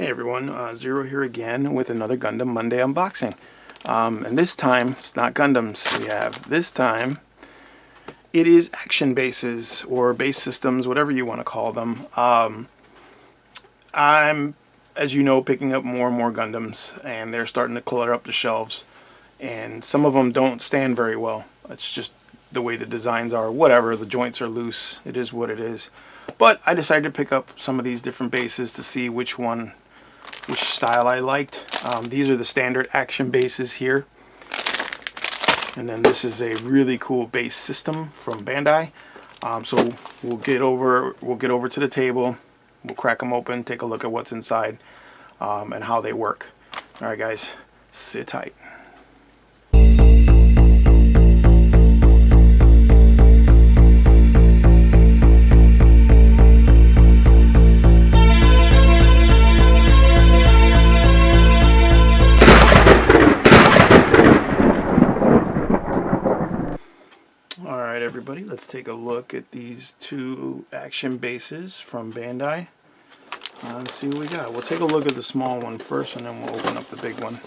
Hey everyone, Zero here again with another Gundam Monday unboxing. And this time, it's not Gundams we have. This time, it is action bases, or base systems, whatever you want to call them. I'm, as you know, picking up more and more Gundams, and they're starting to clutter up the shelves. And some of them don't stand very well. It's just the way the designs are, whatever, the joints are loose, it is what it is. But I decided to pick up some of these different bases to see which style I liked. These are the standard action bases here, and then this is a really cool base system from Bandai. So we'll get over to the table, we'll crack them open, take a look at what's inside, and how they work. All right, guys, sit tight. Alright everybody, let's take a look at these two action bases from Bandai. Let's see what we got. We'll take a look at the small one first, and then we'll open up the big one.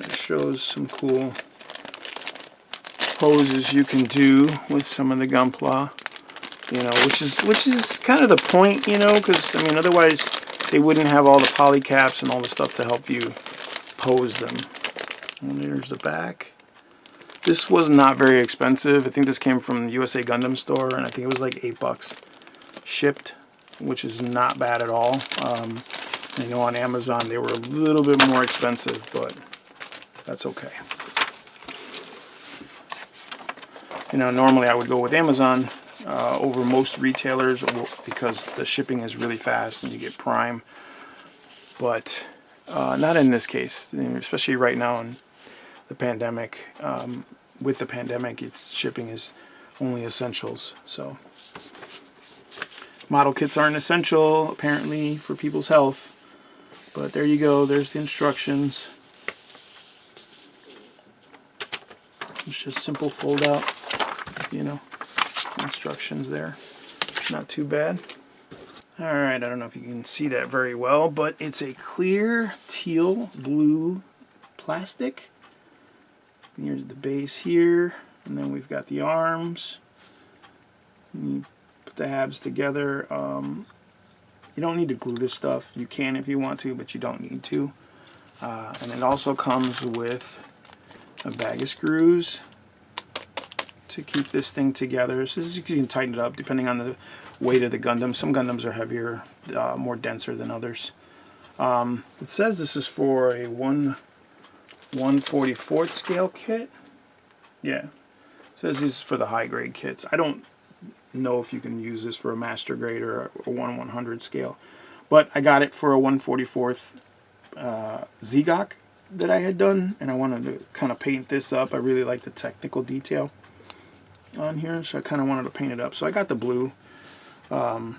It shows some cool poses you can do with some of the Gunpla, you know, which is kind of the point, you know, because I mean otherwise they wouldn't have all the poly caps and all the stuff to help you pose them. And there's the back. This was not very expensive. I think this came from the USA Gundam store, and I think it was like $8 shipped, which is not bad at all. I know on Amazon they were a little bit more expensive, but that's okay. You know, normally I would go with Amazon over most retailers because the shipping is really fast and you get Prime, but not in this case, especially right now in the pandemic. With the pandemic, shipping is only essentials. So model kits aren't essential apparently for people's health, but there you go. There's the instructions. It's just simple fold out, you know, instructions there. Not too bad. Alright, I don't know if you can see that very well, but it's a clear teal blue plastic. Here's the base here, and then we've got the arms. You put the halves together. You don't need to glue this stuff. You can if you want to, but you don't need to. And it also comes with a bag of screws to keep this thing together. So you can tighten it up depending on the weight of the Gundam. Some Gundams are heavier, more denser than others. It says this is for a 1/144th scale kit. Yeah, it says this is for the high grade kits. I don't know if you can use this for a master grade or a 1/100 scale, but I got it for a 1/44th ZGOC that I had done, and I wanted to kind of paint this up. I really like the technical detail on here, so I kind of wanted to paint it up. So I got the blue. I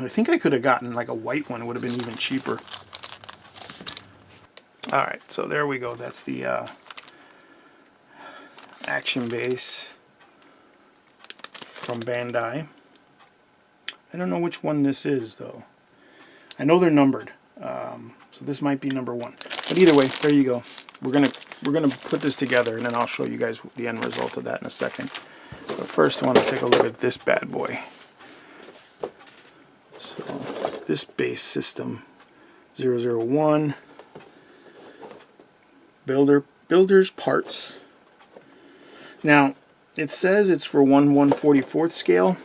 think I could have gotten like a white one. It would have been even cheaper. Alright, so there we go. That's the action base from Bandai. I don't know which one this is though. I know they're numbered, so this might be number 1. But either way, there you go. We're gonna put this together, and then I'll show you guys the end result of that in a second. But first, I want to take a look at this bad boy. So this base system 001 builder's parts. Now it says it's for 1/144th scale,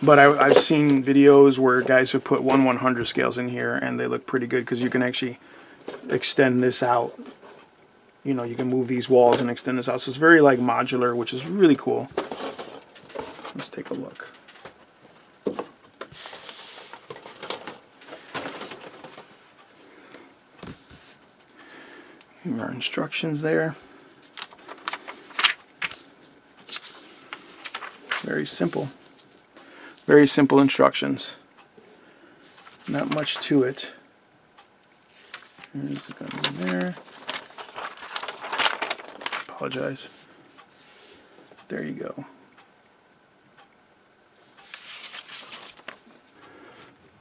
but I've seen videos where guys have put 1/100 scales in here, and they look pretty good because you can actually extend this out. You know, you can move these walls and extend this out. So it's very like modular, which is really cool. Let's take a look. Here are instructions there. Very simple. Very simple instructions. Not much to it. There's the gun there. Apologize. There you go.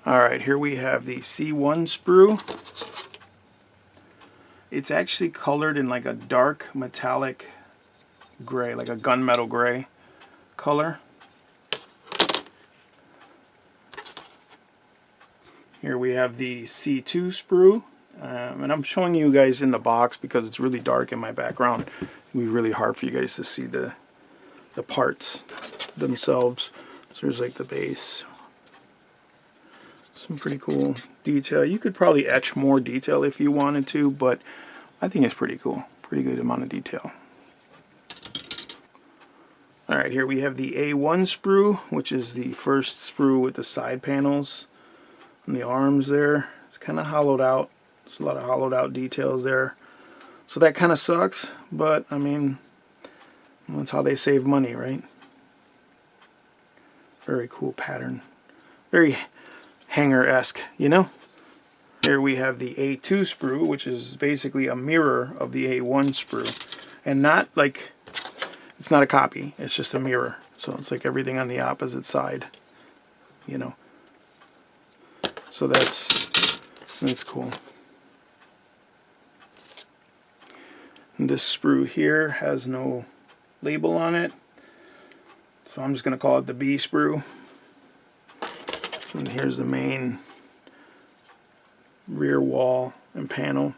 Alright, here we have the C1 sprue. It's actually colored in like a dark metallic gray, like a gunmetal gray color. Here we have the C2 sprue. And I'm showing you guys in the box because it's really dark in my background. It'll be really hard for you guys to see the parts themselves. So there's like the base. Some pretty cool detail. You could probably etch more detail if you wanted to, but I think it's pretty cool. Pretty good amount of detail. Alright, here we have the A1 sprue, which is the first sprue with the side panels and the arms there. It's kind of hollowed out. There's a lot of hollowed out details there. So that kind of sucks, but I mean, that's how they save money, right? Very cool pattern. Very hanger-esque, you know? Here we have the A2 sprue, which is basically a mirror of the A1 sprue. And not like, it's not a copy, it's just a mirror. So it's like everything on the opposite side, you know? So that's cool. And this sprue here has no label on it. So I'm just going to call it the B sprue. And here's the main rear wall and panel.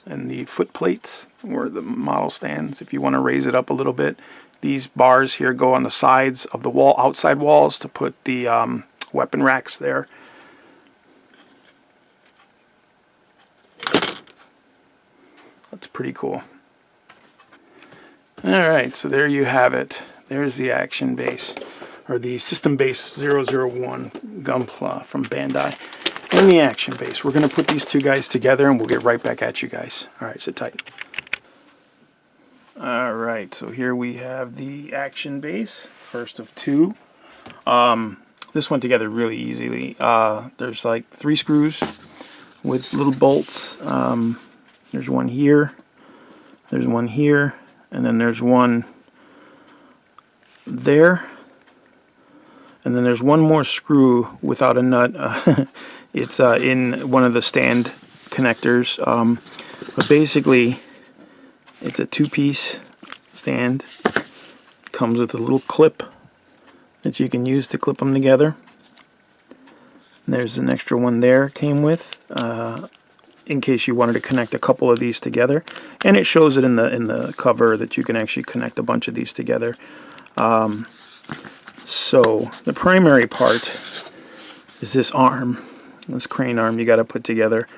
And the foot plates, or the model stands, if you want to raise it up a little bit. These bars here go on the sides of the wall, outside walls, to put the weapon racks there. That's pretty cool. Alright, so there you have it. There's the action base, or the system base 001 Gunpla from Bandai. And the action base. We're going to put these two guys together and we'll get right back at you guys. Alright, sit tight. Alright, so here we have the action base, first of two. This went together really easily. There's like 3 screws with little bolts. There's one here, there's one here, and then there's one there. And then there's one more screw without a nut. It's in one of the stand connectors. But basically, it's a 2-piece stand. Comes with a little clip that you can use to clip them together. And there's an extra one there came with, in case you wanted to connect a couple of these together. And it shows it in the cover that you can actually connect a bunch of these together. So the primary part is this arm, this crane arm you got to put together.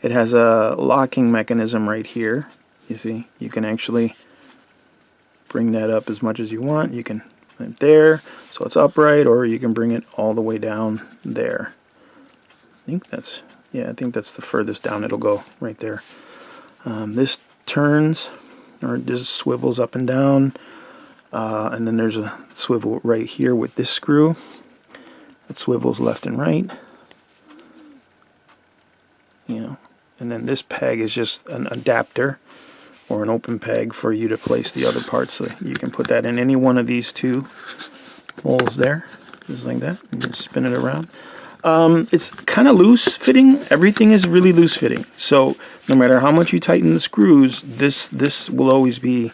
It has a locking mechanism right here. You see, you can actually bring that up as much as you want. You can put it there, so it's upright, or you can bring it all the way down there. I think that's the furthest down it'll go, right there. This turns, or just swivels up and down. And then there's a swivel right here with this screw. It swivels left and right. You know, and then this peg is just an adapter or an open peg for you to place the other parts. So you can put that in any one of these two holes there, just like that. You can spin it around. It's kind of loose fitting. Everything is really loose fitting. So no matter how much you tighten the screws, this will always be,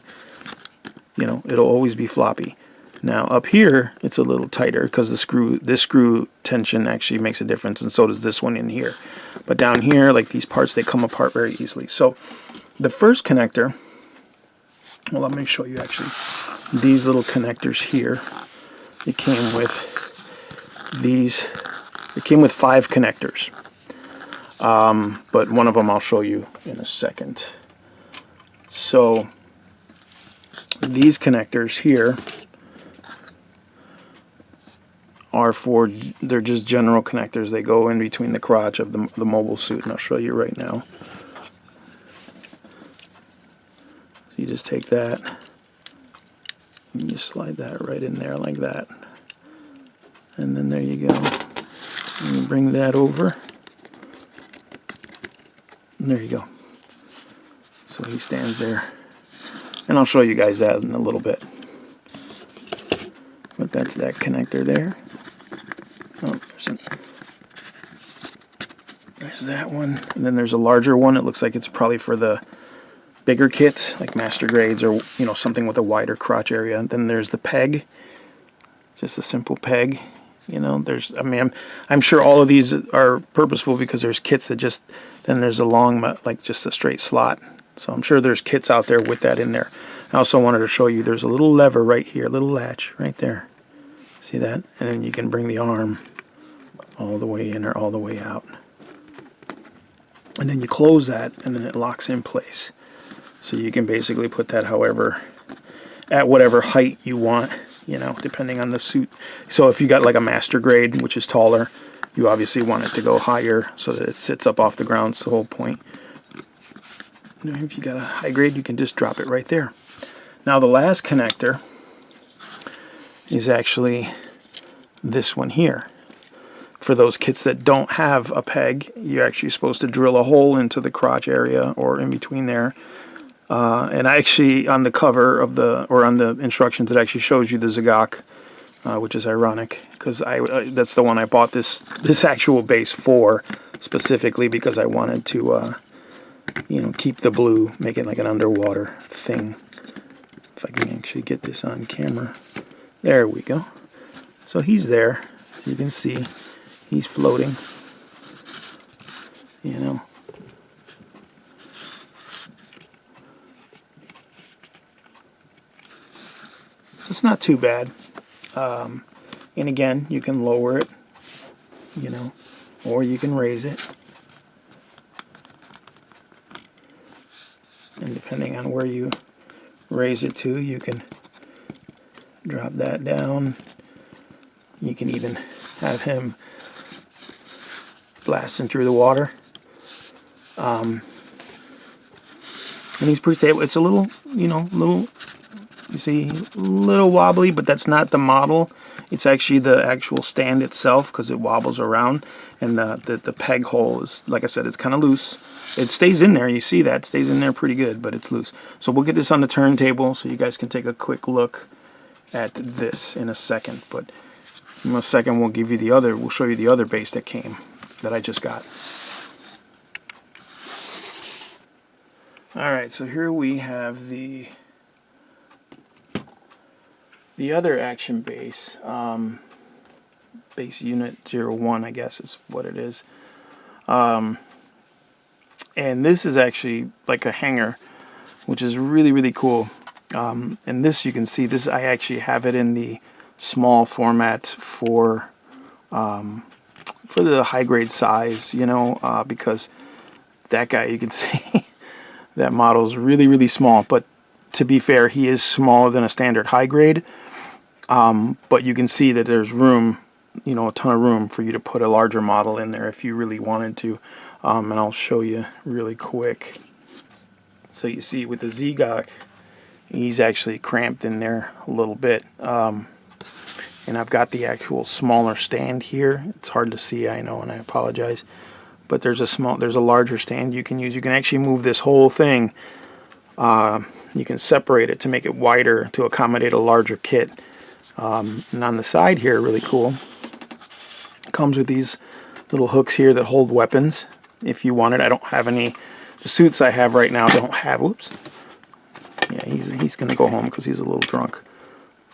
you know, it'll always be floppy. Now up here, it's a little tighter because this screw tension actually makes a difference, and so does this one in here. But down here, like these parts, they come apart very easily. So the first connector, well, let me show you actually. These little connectors here, it came with these. It came with 5 connectors, but one of them I'll show you in a second. So these connectors here are they're just general connectors. They go in between the crotch of the mobile suit, and I'll show you right now. So you just take that, and you slide that right in there like that. And then there you go. And you bring that over. And there you go. So he stands there. And I'll show you guys that in a little bit. But that's that connector there. Oh, there's that one. And then there's a larger one. It looks like it's probably for the bigger kits, like master grades or, you know, something with a wider crotch area. And then there's the peg, just a simple peg. You know, there's, I mean, I'm sure all of these are purposeful because there's kits that just, then there's a long, like just a straight slot. So I'm sure there's kits out there with that in there. I also wanted to show you there's a little lever right here, a little latch right there. See that? And then you can bring the arm all the way in or all the way out. And then you close that and then it locks in place. So you can basically put that however, at whatever height you want, you know, depending on the suit. So if you got like a master grade, which is taller, you obviously want it to go higher so that it sits up off the ground. It's the whole point. If you got a high grade, you can just drop it right there. Now the last connector is actually this one here. For those kits that don't have a peg, you're actually supposed to drill a hole into the crotch area or in between there. And I actually, on the cover of the, or on the instructions, it actually shows you the Zagok, which is ironic because that's the one I bought this actual base for specifically because I wanted to, you know, keep the blue, make it like an underwater thing. If I can actually get this on camera. There we go. So he's there. You can see he's floating. You know. So it's not too bad. And again, you can lower it, you know, or you can raise it. And depending on where you raise it to, you can drop that down. You can even have him blasting through the water. And he's pretty stable. It's a little, you know, you see, a little wobbly, but that's not the model. It's actually the actual stand itself because it wobbles around. And the peg hole is, like I said, it's kind of loose. It stays in there. You see that. It stays in there pretty good, but it's loose. So we'll get this on the turntable so you guys can take a quick look at this in a second. But in a second, we'll give you the other, we'll show you the other base that came, that I just got. Alright, so here we have the other action base. Base unit 01, I guess is what it is. And this is actually like a hanger, which is really, really cool. And this, you can see, this I actually have it in the small format for the high grade size, you know, because that guy, you can see that model is really, really small. But to be fair, he is smaller than a standard high grade. But you can see that there's room, you know, a ton of room for you to put a larger model in there if you really wanted to. And I'll show you really quick. So you see with the Zagok, he's actually cramped in there a little bit. And I've got the actual smaller stand here. It's hard to see, I know, and I apologize. But there's a larger stand you can use. You can actually move this whole thing. You can separate it to make it wider to accommodate a larger kit. And on the side here, really cool, comes with these little hooks here that hold weapons if you want it. I don't have any. The suits I have right now don't have. Whoops. Yeah, he's gonna go home because he's a little drunk.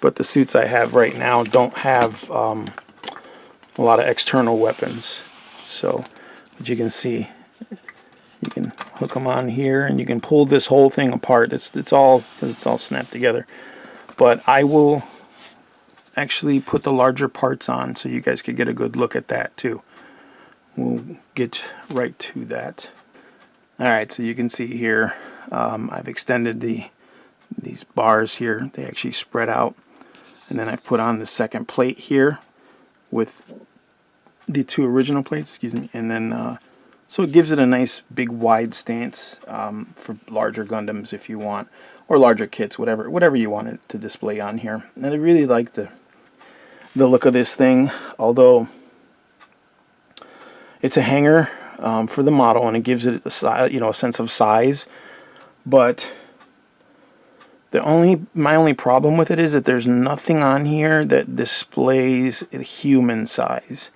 But the suits I have right now don't have a lot of external weapons. So, as you can see, you can hook them on here, and you can pull this whole thing apart. It's all snapped together. But I will actually put the larger parts on so you guys could get a good look at that too. We'll get right to that. Alright, so you can see here I've extended these bars here. They actually spread out, and then I put on the second plate here with the two original plates, excuse me, and then so it gives it a nice big wide stance for larger Gundams if you want, or larger kits, whatever you want it to display on here. And I really like the look of this thing, although it's a hanger for the model, and it gives it a sense of size. But my only problem with it is that there's nothing on here that displays a human size.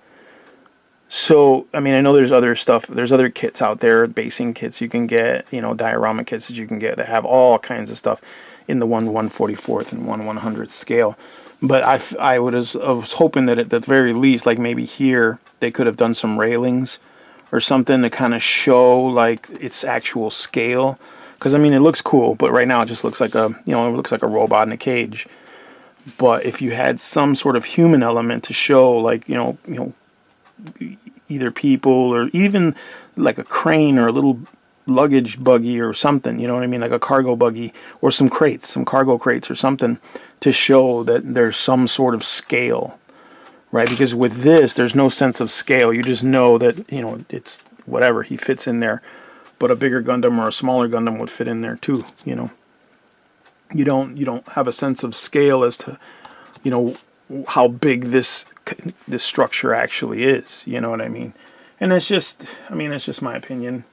So, I mean, I know there's other stuff, there's other kits out there, basing kits you can get, you know, diorama kits that you can get that have all kinds of stuff in the 1/144th and 1/100th scale. But I was hoping that at the very least, like maybe here, they could have done some railings or something to kind of show like its actual scale. Because, I mean, it looks cool, but right now it just looks like a, you know, it looks like a robot in a cage. But if you had some sort of human element to show, like, you know, either people or even like a crane or a little luggage buggy or something, you know what I mean, like a cargo buggy or some crates, some cargo crates or something, to show that there's some sort of scale, right? Because with this, there's no sense of scale. You just know that, you know, it's whatever, he fits in there. But a bigger Gundam or a smaller Gundam would fit in there too, you know. You don't have a sense of scale as to, you know, how big this structure actually is, you know what I mean? And it's just, I mean, it's just my opinion.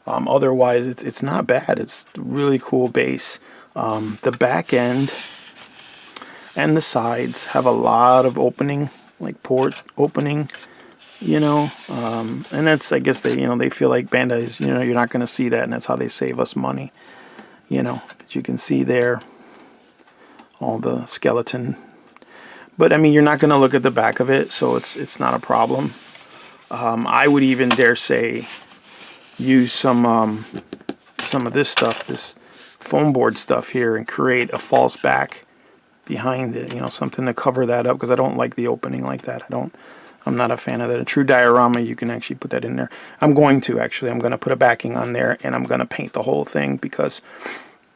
Otherwise, it's not bad. It's a really cool base. The back end and the sides have a lot of opening, like port opening, you know, and that's, I guess they, you know, they feel like Bandai's, you know, you're not going to see that, and that's how they save us money, you know. But you can see there all the skeleton. But I mean, you're not going to look at the back of it, so it's not a problem. I would even dare say use some of this stuff, this foam board stuff here, and create a false back behind it, you know, something to cover that up, because I don't like the opening like that. I'm not a fan of that. A true diorama, you can actually put that in there. I'm going to put a backing on there, and I'm going to paint the whole thing, because,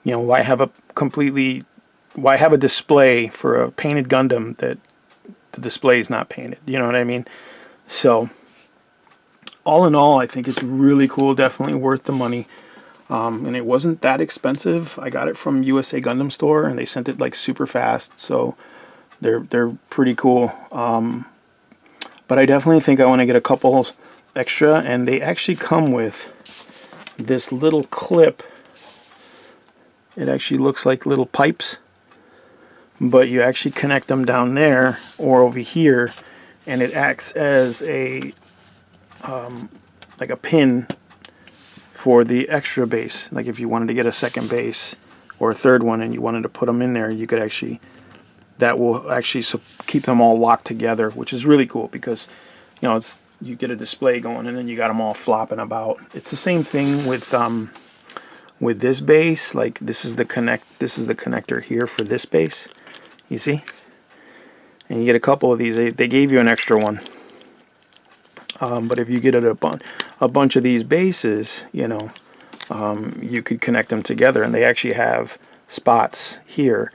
you know, why have a display for a painted Gundam that the display is not painted? You know what I mean? So, all in all, I think it's really cool. Definitely worth the money. And it wasn't that expensive. I got it from USA Gundam Store, and they sent it like super fast. So, they're pretty cool. But I definitely think I want to get a couple extra, and they actually come with this little clip. It actually looks like little pipes, but you actually connect them down there or over here, and it acts as a like a pin for the extra base. Like if you wanted to get a second base or a third one and you wanted to put them in there, you could actually, that will actually keep them all locked together, which is really cool, because, you know, it's, you get a display going and then you got them all flopping about. It's the same thing with this base. Like this is the connector here for this base, you see, and you get a couple of these. They gave you an extra one, but if you get a bunch of these bases, you know, you could connect them together, and they actually have spots here,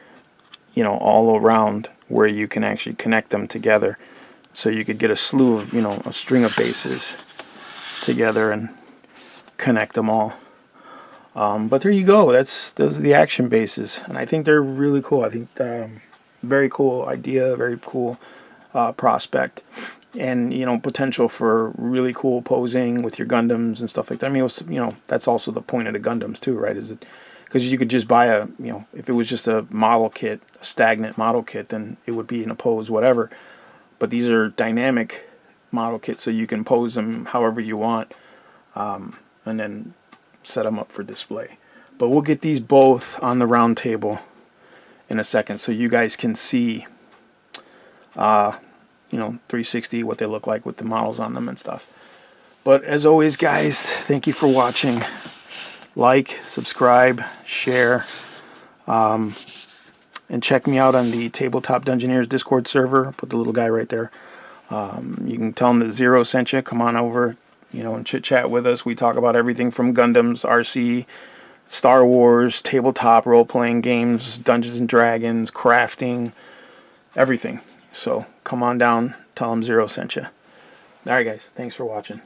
you know, all around where you can actually connect them together. So you could get a slew of, you know, a string of bases together and connect them all. But there you go. Those are the action bases, and I think they're really cool. I think very cool idea, very cool prospect, and, you know, potential for really cool posing with your Gundams and stuff like that. I mean, you know, that's also the point of the Gundams too, right? Is it because you could just buy a, you know, if it was just a model kit, a stagnant model kit, then it would be in a pose, whatever. But these are dynamic model kits, so you can pose them however you want, and then set them up for display. But we'll get these both on the round table in a second, so you guys can see, you know, 360, what they look like with the models on them and stuff. But as always, guys, thank you for watching. Like, subscribe, share, and check me out on the Tabletop Dungeoneers Discord server. Put the little guy right there. You can tell him that Zero sent you. Come on over, you know, and chit chat with us. We talk about everything from Gundams, RC, Star Wars, tabletop role-playing games, Dungeons and Dragons, crafting, everything. So come on down, tell him Zero sent you. Alright guys, thanks for watching.